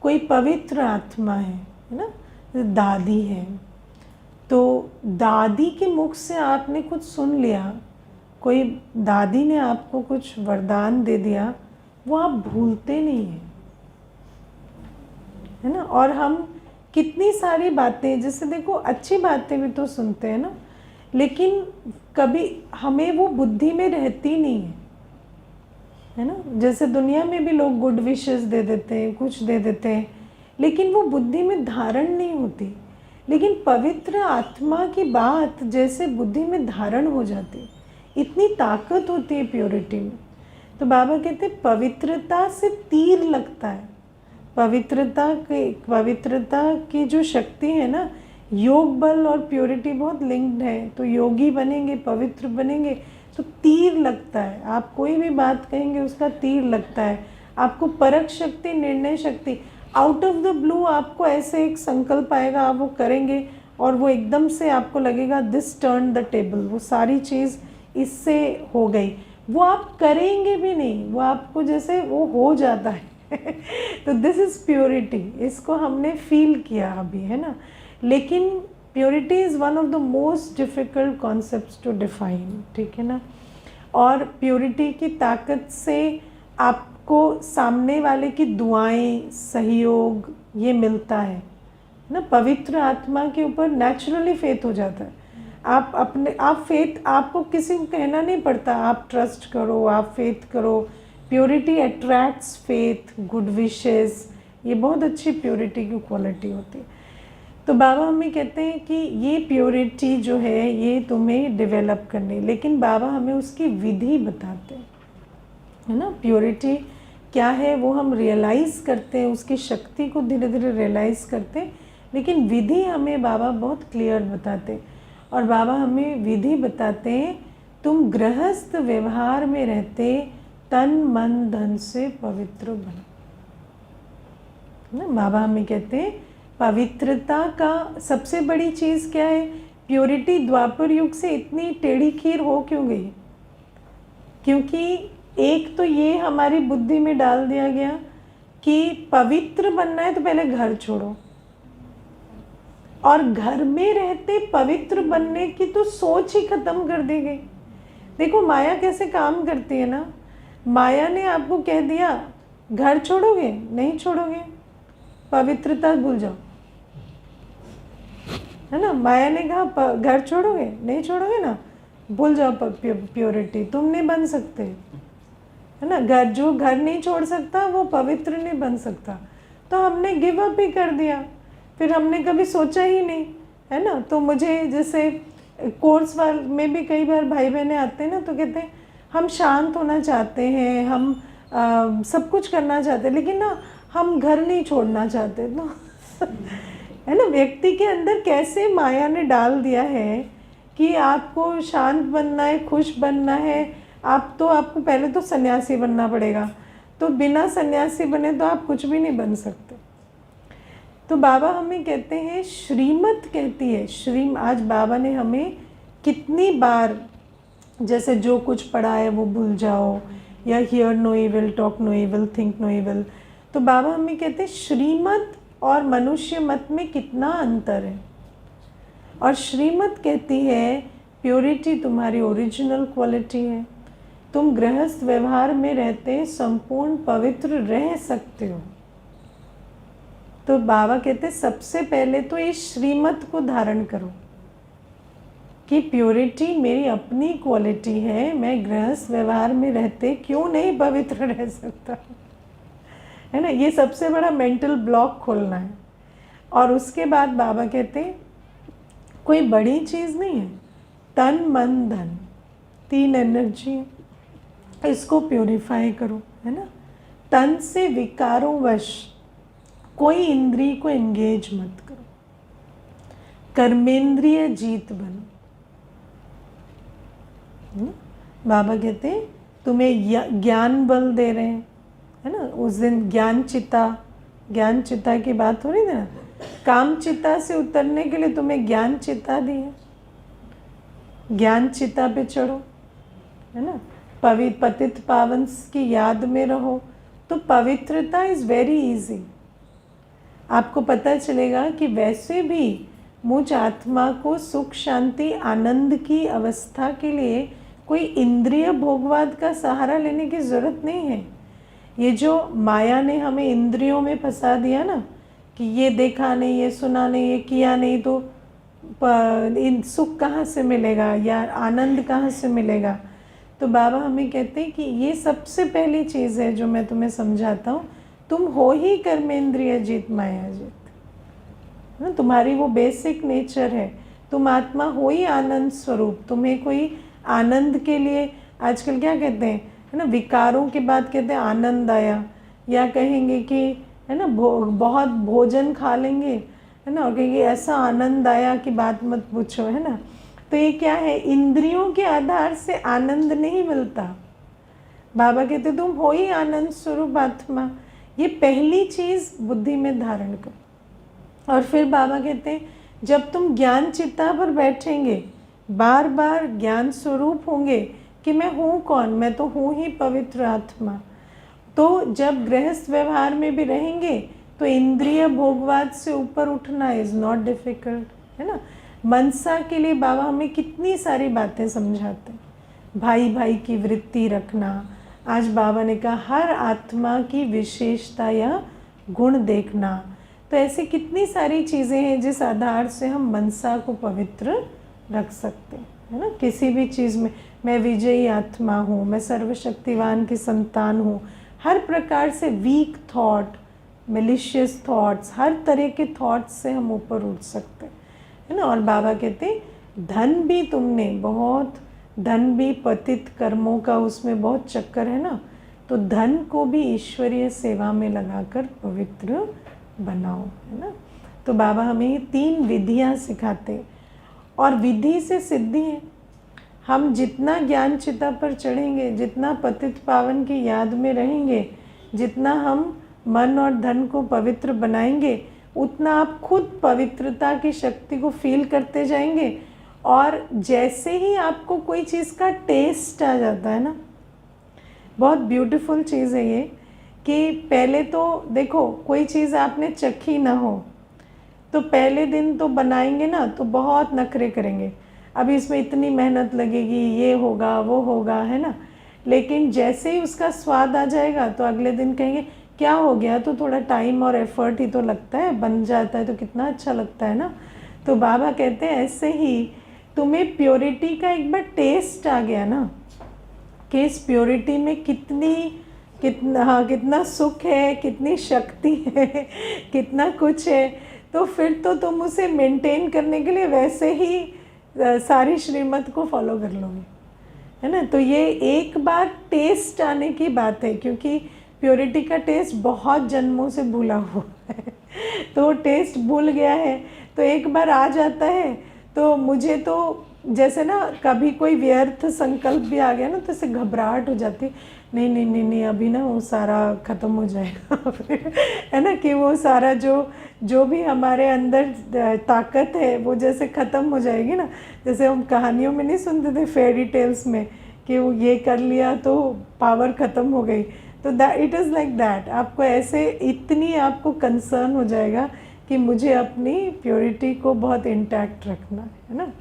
कोई पवित्र आत्मा है ना, दादी है, तो दादी के मुख से आपने कुछ सुन लिया, कोई दादी ने आपको कुछ वरदान दे दिया, वो आप भूलते नहीं हैं, है ना। और हम कितनी सारी बातें, जैसे देखो अच्छी बातें भी तो सुनते हैं ना, लेकिन कभी हमें वो बुद्धि में रहती नहीं है ना। जैसे दुनिया में भी लोग गुड विशेस दे देते हैं, कुछ दे देते हैं, लेकिन वो बुद्धि में धारण नहीं होती। लेकिन पवित्र आत्मा की बात जैसे बुद्धि में धारण हो जाती, इतनी ताकत होती है प्योरिटी में। तो बाबा कहते हैं पवित्रता से तीर लगता है। पवित्रता की जो शक्ति है ना, योग बल और प्योरिटी बहुत लिंक्ड है। तो योगी बनेंगे, पवित्र बनेंगे, तो तीर लगता है। आप कोई भी बात कहेंगे उसका तीर लगता है। आपको परख शक्ति, निर्णय शक्ति, आउट ऑफ द ब्लू आपको ऐसे एक संकल्प आएगा, आप वो करेंगे और वो एकदम से आपको लगेगा दिस टर्न द टेबल, वो सारी चीज़ इससे हो गई। वो आप करेंगे भी नहीं, वो आपको जैसे वो हो जाता है। तो दिस इज़ प्योरिटी, इसको हमने फील किया अभी, है ना। लेकिन purity is one of the most difficult concepts to define, ठीक है ना। और प्योरिटी की ताकत से आपको सामने वाले की दुआएं, सहयोग ये मिलता है ना। पवित्र आत्मा के ऊपर नेचुरली फेथ हो जाता है। आप फेथ, आपको किसी को कहना नहीं पड़ता, आप ट्रस्ट करो, आप फेथ करो। Purity attracts faith, good wishes, ये बहुत अच्छी प्योरिटी की क्वालिटी होती है। तो बाबा हमें कहते हैं कि ये प्योरिटी जो है ये तुम्हें डेवलप करनी, लेकिन बाबा हमें उसकी विधि बताते हैं, है ना। प्योरिटी क्या है वो हम रियलाइज़ करते हैं, उसकी शक्ति को धीरे धीरे रियलाइज़ करते हैं, लेकिन विधि हमें बाबा बहुत क्लियर बताते हैं। और बाबा हमें विधि बताते हैं, तुम गृहस्थ व्यवहार में रहते तन मन धन से पवित्र बनो, ना। बाबा हमें कहते हैं पवित्रता का सबसे बड़ी चीज़ क्या है। प्योरिटी द्वापर युग से इतनी टेढ़ी खीर हो क्यों गई? क्योंकि एक तो ये हमारी बुद्धि में डाल दिया गया कि पवित्र बनना है तो पहले घर छोड़ो, और घर में रहते पवित्र बनने की तो सोच ही खत्म कर दी गई। देखो माया कैसे काम करती है ना। माया ने आपको कह दिया घर छोड़ोगे, नहीं छोड़ोगे, पवित्रता भूल जाओ, है ना। माया ने कहा घर छोड़ोगे, नहीं छोड़ोगे ना, भूल जाओ प्योरिटी, तुम नहीं बन सकते, है ना। जो घर नहीं छोड़ सकता वो पवित्र नहीं बन सकता। तो हमने गिव अप ही कर दिया, फिर हमने कभी सोचा ही नहीं, है ना। तो मुझे जैसे कोर्स वाल में भी कई बार भाई बहनें आते हैं ना, तो कहते हैं हम शांत होना चाहते हैं, हम सब कुछ करना चाहते हैं, लेकिन ना हम घर नहीं छोड़ना चाहते। तो है ना, व्यक्ति के अंदर कैसे माया ने डाल दिया है कि आपको शांत बनना है, खुश बनना है, आपको पहले तो सन्यासी बनना पड़ेगा। तो बिना सन्यासी बने तो आप कुछ भी नहीं बन सकते। तो बाबा हमें कहते हैं, श्रीमत कहती है, आज बाबा ने हमें कितनी बार जैसे जो कुछ पढ़ा है वो भूल जाओ, या hear no evil, talk no evil, think no evil. तो बाबा हमें कहते हैं श्रीमत और मनुष्य मत में कितना अंतर है। और श्रीमत कहती है प्योरिटी तुम्हारी ओरिजिनल क्वालिटी है, तुम गृहस्थ व्यवहार में रहते संपूर्ण पवित्र रह सकते हो। तो बाबा कहते सबसे पहले तो इस श्रीमत को धारण करो कि प्योरिटी मेरी अपनी क्वालिटी है, मैं गृहस्थ व्यवहार में रहते क्यों नहीं पवित्र रह सकता, है ना। ये सबसे बड़ा मेंटल ब्लॉक खोलना है। और उसके बाद बाबा कहते हैं कोई बड़ी चीज़ नहीं है, तन मन धन 3 एनर्जी है, इसको प्योरीफाई करो, है ना। तन से विकारों वश कोई इंद्रिय को एंगेज मत करो, कर्मेंद्रिय जीत बनो, बाबा कहते हैं तुम्हें ज्ञान बल दे रहे हैं, है ना। उस दिन ज्ञान चिता की बात हो रही थी ना, काम चिता से उतरने के लिए तुम्हें ज्ञान चिता दी है, ज्ञान चिता पे चढ़ो, है ना। पतित पावन की याद में रहो। तो पवित्रता इज़ वेरी इजी, आपको पता चलेगा कि वैसे भी मुझ आत्मा को सुख शांति आनंद की अवस्था के लिए कोई इंद्रिय भोगवाद का सहारा लेने की ज़रूरत नहीं है। ये जो माया ने हमें इंद्रियों में फंसा दिया ना, कि ये देखा नहीं, ये सुना नहीं, ये किया नहीं, तो इन सुख कहाँ से मिलेगा या आनंद कहाँ से मिलेगा। तो बाबा हमें कहते हैं कि ये सबसे पहली चीज़ है जो मैं तुम्हें समझाता हूँ, तुम हो ही कर्मेंद्रिय जीत माया जीत। ना, तुम्हारी वो बेसिक नेचर है, तुम आत्मा हो ही आनंद स्वरूप। तुम्हें कोई आनंद के लिए आजकल क्या कहते हैं, है ना, विकारों के बाद कहते हैं आनंद आया, या कहेंगे कि है ना बहुत भोजन खा लेंगे, है ना, और कहेंगे ऐसा आनंद आया कि बात मत पूछो, है ना। तो ये क्या है, इंद्रियों के आधार से आनंद नहीं मिलता। बाबा कहते तुम हो ही आनंद स्वरूप आत्मा, ये पहली चीज़ बुद्धि में धारण करो। और फिर बाबा कहते हैं जब तुम ज्ञान चित्ता पर बैठेंगे, बार बार ज्ञान स्वरूप होंगे कि मैं हूँ कौन, मैं तो हूँ ही पवित्र आत्मा। तो जब गृहस्थ व्यवहार में भी रहेंगे तो इंद्रिय भोगवाद से ऊपर उठना इज़ नॉट डिफ़िकल्ट, है ना। मनसा के लिए बाबा हमें कितनी सारी बातें समझाते हैं। भाई भाई की वृत्ति रखना, आज बाबा ने कहा हर आत्मा की विशेषता या गुण देखना। तो ऐसी कितनी सारी चीज़ें हैं जिस आधार से हम मनसा को पवित्र रख सकते हैं, है ना। किसी भी चीज़ में मैं विजयी आत्मा हूँ, मैं सर्वशक्तिवान की संतान हूँ, हर प्रकार से वीक थॉट, मेलिशियस थॉट्स, हर तरह के थॉट्स से हम ऊपर उठ सकते हैं, है ना। और बाबा कहते धन भी तुमने बहुत, धन भी पतित कर्मों का उसमें बहुत चक्कर है ना, तो धन को भी ईश्वरीय सेवा में लगाकर पवित्र बनाओ, है ना। तो बाबा हमें ये 3 विधियाँ सिखाते, और विधि से सिद्धि है। हम जितना ज्ञान चिता पर चढ़ेंगे, जितना पतित पावन की याद में रहेंगे, जितना हम मन और धन को पवित्र बनाएंगे, उतना आप खुद पवित्रता की शक्ति को फील करते जाएंगे। और जैसे ही आपको कोई चीज़ का टेस्ट आ जाता है ना, बहुत ब्यूटीफुल चीज़ है ये, कि पहले तो देखो कोई चीज़ आपने चखी ना हो तो पहले दिन तो बनाएंगे ना तो बहुत नखरे करेंगे, अभी इसमें इतनी मेहनत लगेगी, ये होगा वो होगा, है ना। लेकिन जैसे ही उसका स्वाद आ जाएगा तो अगले दिन कहेंगे क्या हो गया, तो थोड़ा टाइम और एफर्ट ही तो लगता है, बन जाता है तो कितना अच्छा लगता है ना। तो बाबा कहते हैं ऐसे ही तुम्हें प्योरिटी का एक बार टेस्ट आ गया ना, कि इस प्योरिटी में कितना सुख है, कितनी शक्ति है, कितना कुछ है, तो फिर तो तुम उसे मेंटेन करने के लिए वैसे ही सारी श्रीमत को फॉलो कर लोगे, है ना। तो ये एक बार टेस्ट आने की बात है, क्योंकि प्योरिटी का टेस्ट बहुत जन्मों से भूला हुआ है, तो टेस्ट भूल गया है, तो एक बार आ जाता है। तो मुझे तो जैसे ना कभी कोई व्यर्थ संकल्प भी आ गया ना तो इससे घबराहट हो जाती, नहीं नहीं नहीं नहीं अभी ना वो सारा ख़त्म हो जाएगा है ना, कि वो सारा जो भी हमारे अंदर ताकत है वो जैसे ख़त्म हो जाएगी ना। जैसे हम कहानियों में नहीं सुनते थे फेरी टेल्स में कि वो ये कर लिया तो पावर ख़त्म हो गई, तो इट इज़ लाइक दैट। आपको ऐसे इतनी आपको कंसर्न हो जाएगा कि मुझे अपनी प्योरिटी को बहुत इंटैक्ट रखना है ना।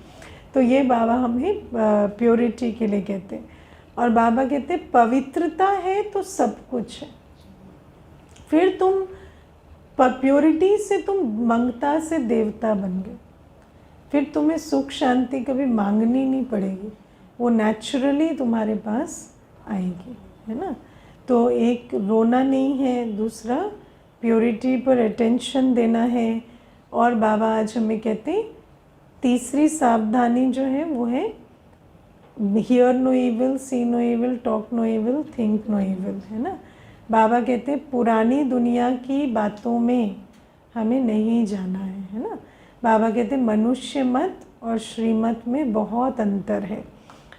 तो ये बाबा हमें प्योरिटी के लिए कहते हैं। और बाबा कहते हैं पवित्रता है तो सब कुछ है। फिर तुम प्योरिटी से तुम मंगता से देवता बन गए, फिर तुम्हें सुख शांति कभी मांगनी नहीं पड़ेगी, वो नेचुरली तुम्हारे पास आएगी, है ना। तो एक रोना नहीं है, दूसरा प्योरिटी पर अटेंशन देना है। और बाबा आज हमें कहते हैं तीसरी सावधानी जो है वो है hear no evil, see no evil, talk no evil, think no evil, है ना। बाबा कहते हैं पुरानी दुनिया की बातों में हमें नहीं जाना है ना। बाबा कहते हैं मनुष्य मत और श्रीमत में बहुत अंतर है।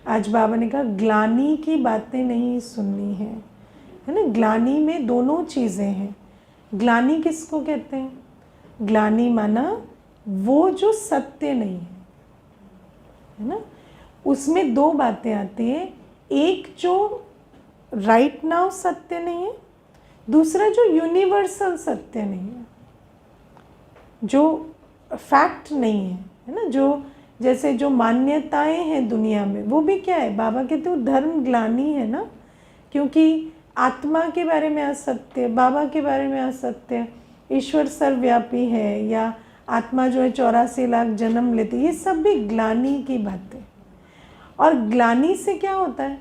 आज बाबा ने कहा ग्लानी की बातें नहीं सुननी है ना। ग्लानी में दोनों चीज़ें हैं। ग्लानी किसको कहते हैं? ग्लानी माना वो जो सत्य नहीं है ना। उसमें 2 बातें आती हैं, एक जो राइट नाउ सत्य नहीं है, दूसरा जो यूनिवर्सल सत्य नहीं है। जो फैक्ट नहीं है ना, जो जैसे जो मान्यताएं हैं दुनिया में, वो भी क्या है, बाबा कहते हो धर्म ग्लानि है ना, क्योंकि आत्मा के बारे में असत्य, बाबा के बारे में असत्य, ईश्वर सर्वव्यापी है, या आत्मा जो है 84 लाख जन्म लेती, ये सब भी ग्लानि की बातें। और ग्लानि से क्या होता है,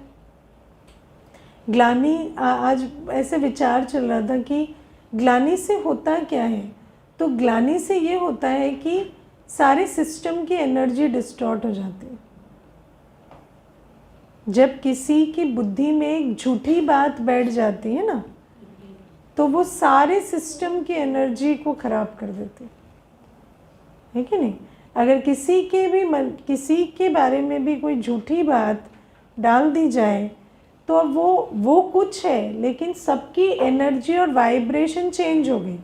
ग्लानि आज ऐसे विचार चल रहा था कि ग्लानि से होता क्या है, तो ग्लानि से ये होता है कि सारे सिस्टम की एनर्जी डिस्टॉर्ट हो जाती है। जब किसी की बुद्धि में एक झूठी बात बैठ जाती है ना, तो वो सारे सिस्टम की एनर्जी को खराब कर देती है कि नहीं। अगर किसी किसी के बारे में भी कोई झूठी बात डाल दी जाए, तो अब वो कुछ है, लेकिन सबकी एनर्जी और वाइब्रेशन चेंज हो गई,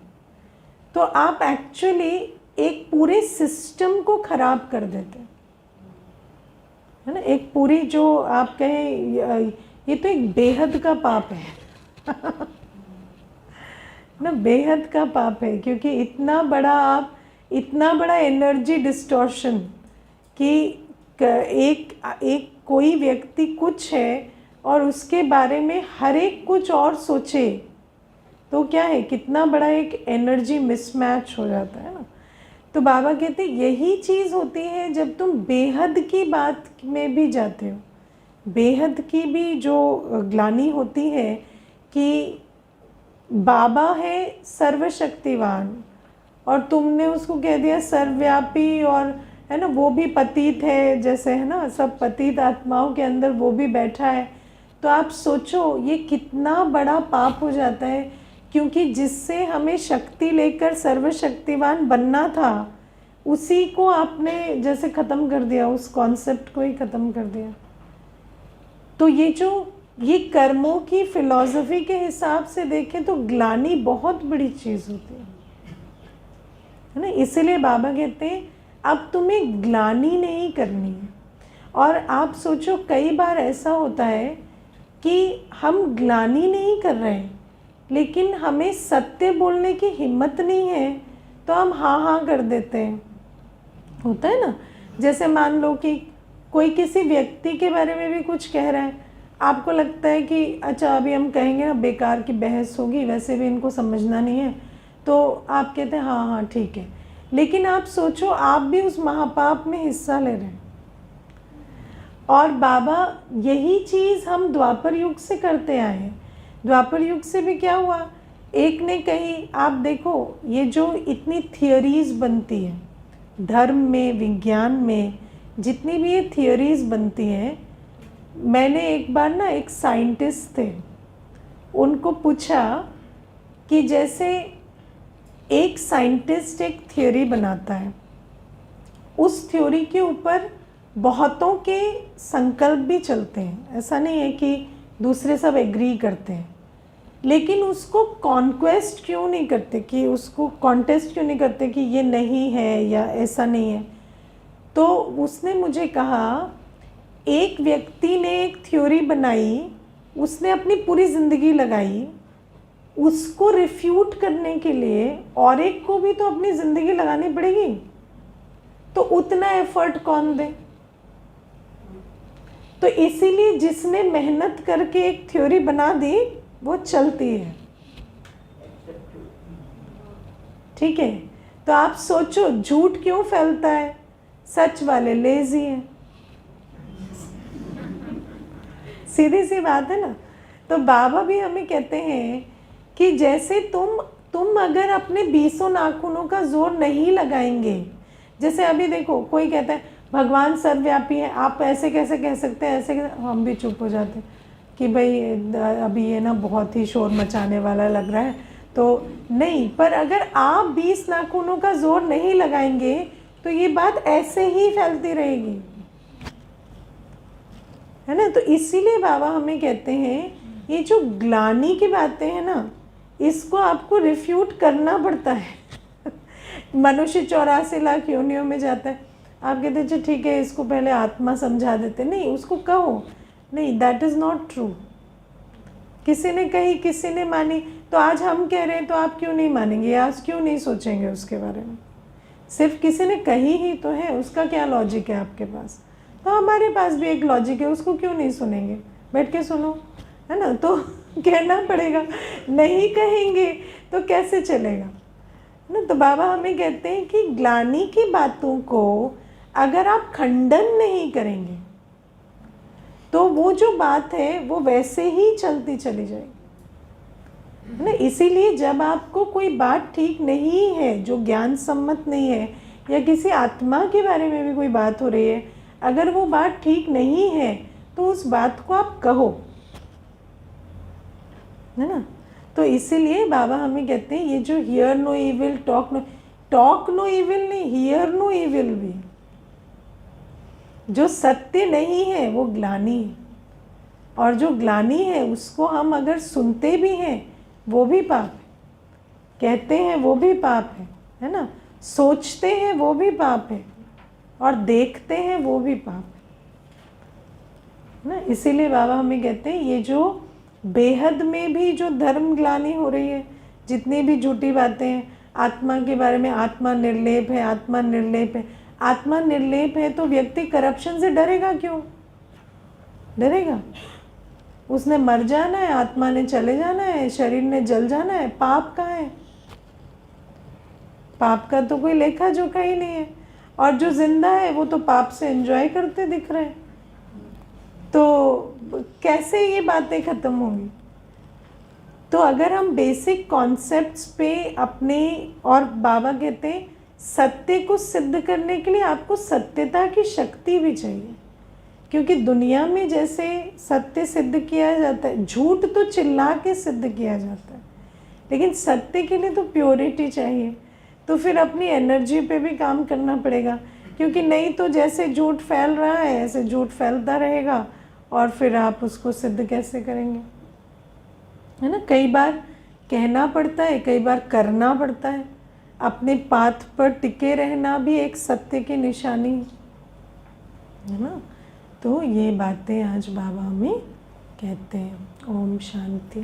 तो आप एक्चुअली एक पूरे सिस्टम को खराब कर देते हैं, है ना। एक पूरी जो आप कहें, ये तो एक बेहद का पाप है ना, बेहद का पाप है, क्योंकि इतना बड़ा एनर्जी डिस्टॉर्शन कि एक कोई व्यक्ति कुछ है और उसके बारे में हर एक कुछ और सोचे, तो क्या है, कितना बड़ा एक एनर्जी मिसमैच हो जाता है ना। तो बाबा कहते यही चीज़ होती है जब तुम बेहद की बात में भी जाते हो। बेहद की भी जो ग्लानि होती है कि बाबा है सर्वशक्तिवान और तुमने उसको कह दिया सर्वव्यापी, और है ना वो भी पतित है, जैसे है ना सब पतित आत्माओं के अंदर वो भी बैठा है। तो आप सोचो ये कितना बड़ा पाप हो जाता है, क्योंकि जिससे हमें शक्ति लेकर सर्वशक्तिवान बनना था, उसी को आपने जैसे ख़त्म कर दिया, उस कॉन्सेप्ट को ही ख़त्म कर दिया। तो ये कर्मों की फिलॉसफी के हिसाब से देखें तो ग्लानि बहुत बड़ी चीज़ होती है ना। इसीलिए बाबा कहते हैं अब तुम्हें ग्लानि नहीं करनी है। और आप सोचो कई बार ऐसा होता है कि हम ग्लानि नहीं कर रहे हैं, लेकिन हमें सत्य बोलने की हिम्मत नहीं है, तो हम हाँ कर देते हैं। होता है ना, जैसे मान लो कि कोई किसी व्यक्ति के बारे में भी कुछ कह रहा है, आपको लगता है कि अच्छा अभी हम कहेंगे ना बेकार की बहस होगी, वैसे भी इनको समझना नहीं है, तो आप कहते हैं हाँ ठीक है। लेकिन आप सोचो आप भी उस महापाप में हिस्सा ले रहे हैं। और बाबा यही चीज़ हम द्वापर युग से करते आए हैं। द्वापर युग से भी क्या हुआ, एक ने कही, आप देखो ये जो इतनी थियोरीज बनती है धर्म में, विज्ञान में, जितनी भी ये थियोरीज बनती हैं, मैंने एक बार ना एक साइंटिस्ट थे, उनको पूछा कि जैसे एक साइंटिस्ट एक थ्योरी बनाता है, उस थ्योरी के ऊपर बहुतों के संकल्प भी चलते हैं, ऐसा नहीं है कि दूसरे सब एग्री करते हैं, लेकिन उसको कॉन्क्वेस्ट क्यों नहीं करते, कि उसको कॉन्टेस्ट क्यों नहीं करते कि ये नहीं है या ऐसा नहीं है। तो उसने मुझे कहा एक व्यक्ति ने एक थ्योरी बनाई, उसने अपनी पूरी ज़िंदगी लगाई, उसको रिफ्यूट करने के लिए और एक को भी तो अपनी ज़िंदगी लगानी पड़ेगी, तो उतना एफर्ट कौन दे। तो इसीलिए जिसने मेहनत करके एक थ्योरी बना दी वो चलती है, ठीक है। तो आप सोचो झूठ क्यों फैलता है, सच वाले लेजी हैं, सीधी सी बात है ना। तो बाबा भी हमें कहते हैं कि जैसे तुम अगर अपने 20 नाखूनों का जोर नहीं लगाएंगे, जैसे अभी देखो कोई कहता है भगवान सर्वव्यापी है, आप ऐसे कैसे कह सकते हैं, ऐसे हम भी चुप हो जाते हैं कि भाई अभी ये ना बहुत ही शोर मचाने वाला लग रहा है, तो नहीं। पर अगर आप 20 नाखूनों का जोर नहीं लगाएंगे तो ये बात ऐसे ही फैलती रहेगी, है ना। तो इसीलिए बाबा हमें कहते हैं ये जो ग्लानि की बातें हैं ना, इसको आपको रिफ्यूट करना पड़ता है। मनुष्य 84 लाख योनियों में जाता है, आप कहते हैं ठीक है इसको पहले आत्मा समझा देते, नहीं उसको कहो, नहीं दैट इज़ नॉट ट्रू। किसी ने कही, किसी ने मानी, तो आज हम कह रहे हैं तो आप क्यों नहीं मानेंगे, आज क्यों नहीं सोचेंगे उसके बारे में, सिर्फ किसी ने कही ही तो है, उसका क्या लॉजिक है आपके पास? तो हमारे पास भी एक लॉजिक है, उसको क्यों नहीं सुनेंगे? बैठ के सुनो, है ना? तो कहना पड़ेगा, नहीं कहेंगे तो कैसे चलेगा, है ना? तो बाबा हमें कहते हैं कि ग्लानि की बातों को अगर आप खंडन नहीं करेंगे तो वो जो बात है वो वैसे ही चलती चली जाएगी, है ना? इसीलिए जब आपको कोई बात ठीक नहीं है, जो ज्ञान सम्मत नहीं है, या किसी आत्मा के बारे में भी कोई बात हो रही है, अगर वो बात ठीक नहीं है तो उस बात को आप कहो, है ना? तो इसीलिए बाबा हमें कहते हैं ये जो hear no evil, talk no evil नहीं, हियर नो इविल भी, जो सत्य नहीं है वो ग्लानि है, और जो ग्लानि है उसको हम अगर सुनते भी हैं वो भी पाप है, कहते हैं वो भी पाप है ना? सोचते हैं वो भी पाप है, और देखते हैं वो भी पाप है ना? इसीलिए बाबा हमें कहते हैं ये जो बेहद में भी जो धर्म ग्लानि हो रही है, जितनी भी झूठी बातें हैं आत्मा के बारे में, आत्मा निर्लेप है, आत्मा निर्लेप है, आत्मा निर्लेप है तो व्यक्ति करप्शन से डरेगा क्यों? डरेगा? उसने मर जाना है, आत्मा ने चले जाना है, शरीर ने जल जाना है, पाप कहाँ है? पाप का तो कोई लेखा जोखा ही नहीं है, और जो जिंदा है वो तो पाप से एंजॉय करते दिख रहे हैं, तो कैसे ये बातें खत्म होंगी? तो अगर हम बेसिक कॉन्सेप्ट्स पे अपने, और बाबा कहते हैं सत्य को सिद्ध करने के लिए आपको सत्यता की शक्ति भी चाहिए, क्योंकि दुनिया में जैसे सत्य सिद्ध किया जाता है, झूठ तो चिल्ला के सिद्ध किया जाता है, लेकिन सत्य के लिए तो प्योरिटी चाहिए। तो फिर अपनी एनर्जी पे भी काम करना पड़ेगा, क्योंकि नहीं तो जैसे झूठ फैल रहा है ऐसे झूठ फैलता रहेगा, और फिर आप उसको सिद्ध कैसे करेंगे, है ना? कई बार कहना पड़ता है, कई बार करना पड़ता है, अपने पाथ पर टिके रहना भी एक सत्य की निशानी है ना? तो ये बातें आज बाबा हमें कहते हैं। ओम शांति।